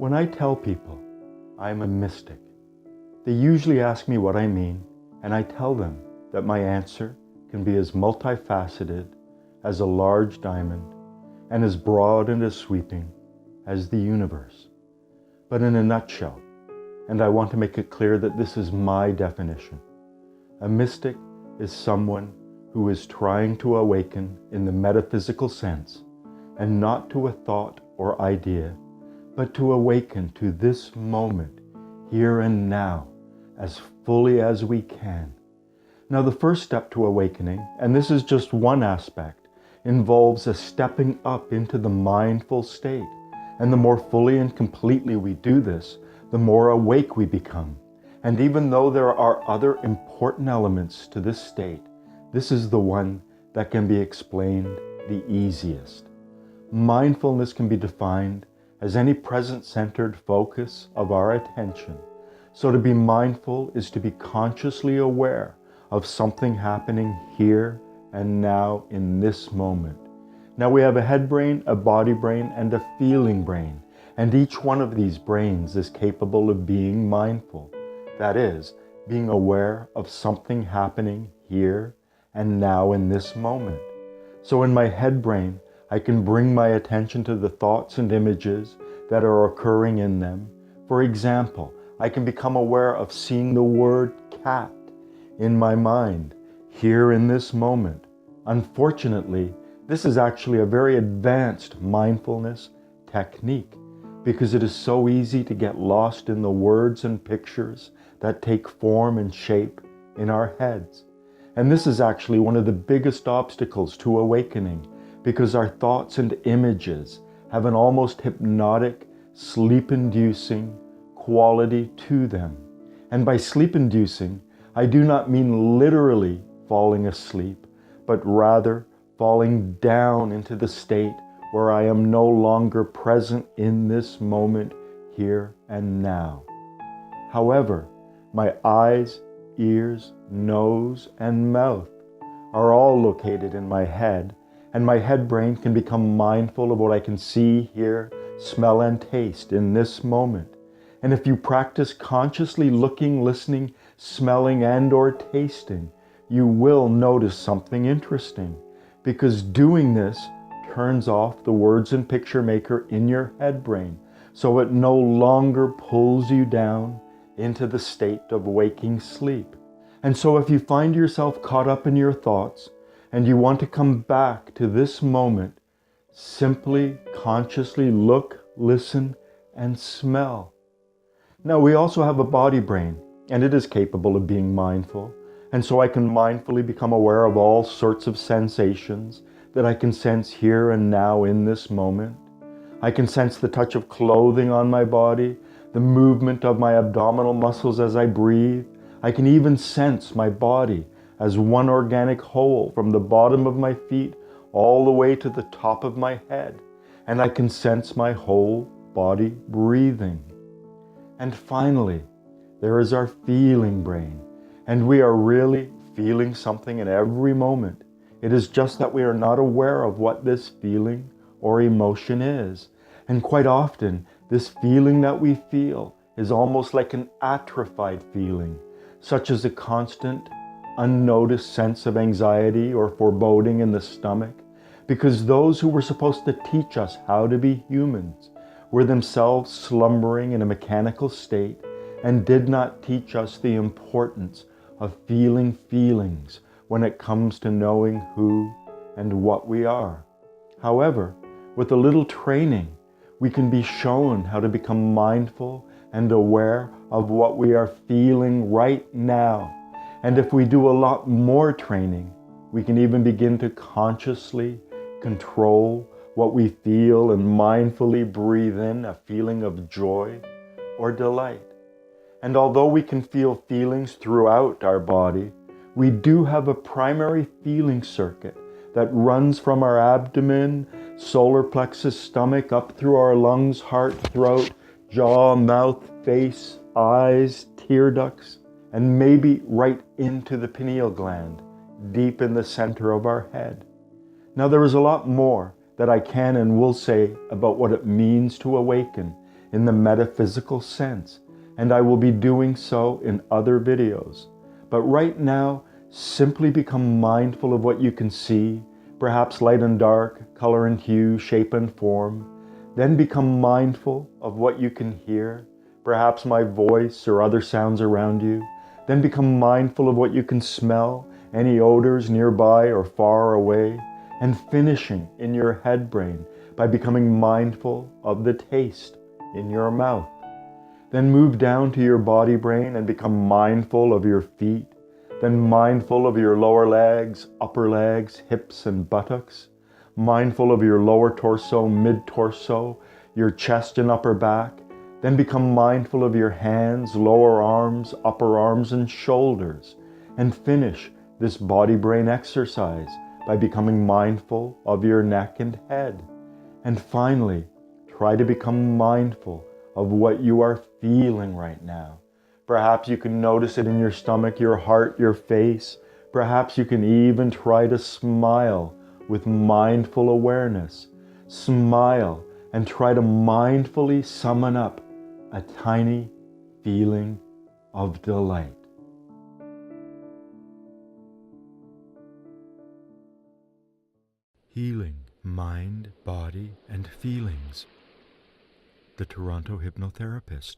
When I tell people I'm a mystic, they usually ask me what I mean, and I tell them that my answer can be as multifaceted as a large diamond and as broad and as sweeping as the universe. But in a nutshell, and I want to make it clear that this is my definition, a mystic is someone who is trying to awaken in the metaphysical sense, and not to a thought or idea, but to awaken to this moment, here and now, as fully as we can. Now, the first step to awakening, and this is just one aspect, involves a stepping up into the mindful state. And the more fully and completely we do this, the more awake we become. And even though there are other important elements to this state, this is the one that can be explained the easiest. Mindfulness can be defined as any present-centered focus of our attention. So to be mindful is to be consciously aware of something happening here and now in this moment. Now we have a head brain, a body brain, and a feeling brain. And each one of these brains is capable of being mindful. That is, being aware of something happening here and now in this moment. So in my head brain, I can bring my attention to the thoughts and images that are occurring in them. For example, I can become aware of seeing the word cat in my mind, here in this moment. Unfortunately, this is actually a very advanced mindfulness technique because it is so easy to get lost in the words and pictures that take form and shape in our heads. And this is actually one of the biggest obstacles to awakening, because our thoughts and images have an almost hypnotic, sleep-inducing quality to them. And by sleep-inducing, I do not mean literally falling asleep, but rather falling down into the state where I am no longer present in this moment, here and now. However, my eyes, ears, nose, and mouth are all located in my head, and my head brain can become mindful of what I can see, hear, smell, and taste in this moment. And if you practice consciously looking, listening, smelling, and or tasting, you will notice something interesting, because doing this turns off the words and picture maker in your head brain, so it no longer pulls you down into the state of waking sleep. And so if you find yourself caught up in your thoughts, and you want to come back to this moment, simply consciously look, listen, and smell. Now, we also have a body brain, and it is capable of being mindful. And so I can mindfully become aware of all sorts of sensations that I can sense here and now in this moment. I can sense the touch of clothing on my body, the movement of my abdominal muscles as I breathe. I can even sense my body as one organic whole from the bottom of my feet all the way to the top of my head. And I can sense my whole body breathing. And finally, there is our feeling brain. And we are really feeling something in every moment. It is just that we are not aware of what this feeling or emotion is. And quite often, this feeling that we feel is almost like an atrophied feeling, such as a constant, unnoticed sense of anxiety or foreboding in the stomach, because those who were supposed to teach us how to be humans were themselves slumbering in a mechanical state and did not teach us the importance of feeling feelings when it comes to knowing who and what we are. However, with a little training, we can be shown how to become mindful and aware of what we are feeling right now. And if we do a lot more training, we can even begin to consciously control what we feel and mindfully breathe in a feeling of joy or delight. And although we can feel feelings throughout our body, we do have a primary feeling circuit that runs from our abdomen, solar plexus, stomach, up through our lungs, heart, throat, jaw, mouth, face, eyes, tear ducts, and maybe right into the pineal gland, deep in the center of our head. Now, there is a lot more that I can and will say about what it means to awaken, in the metaphysical sense, and I will be doing so in other videos. But right now, simply become mindful of what you can see, perhaps light and dark, color and hue, shape and form. Then become mindful of what you can hear, perhaps my voice or other sounds around you. Then become mindful of what you can smell, any odors nearby or far away. And finishing in your head brain by becoming mindful of the taste in your mouth. Then move down to your body brain and become mindful of your feet, then mindful of your lower legs, upper legs, hips and buttocks, mindful of your lower torso, mid-torso, your chest and upper back, then become mindful of your hands, lower arms, upper arms and shoulders, and finish this body brain exercise by becoming mindful of your neck and head. And finally, try to become mindful of what you are feeling right now. Perhaps you can notice it in your stomach, your heart, your face. Perhaps you can even try to smile with mindful awareness. Smile and try to mindfully summon up a tiny feeling of delight. Healing mind, body, and feelings. The Toronto Hypnotherapist.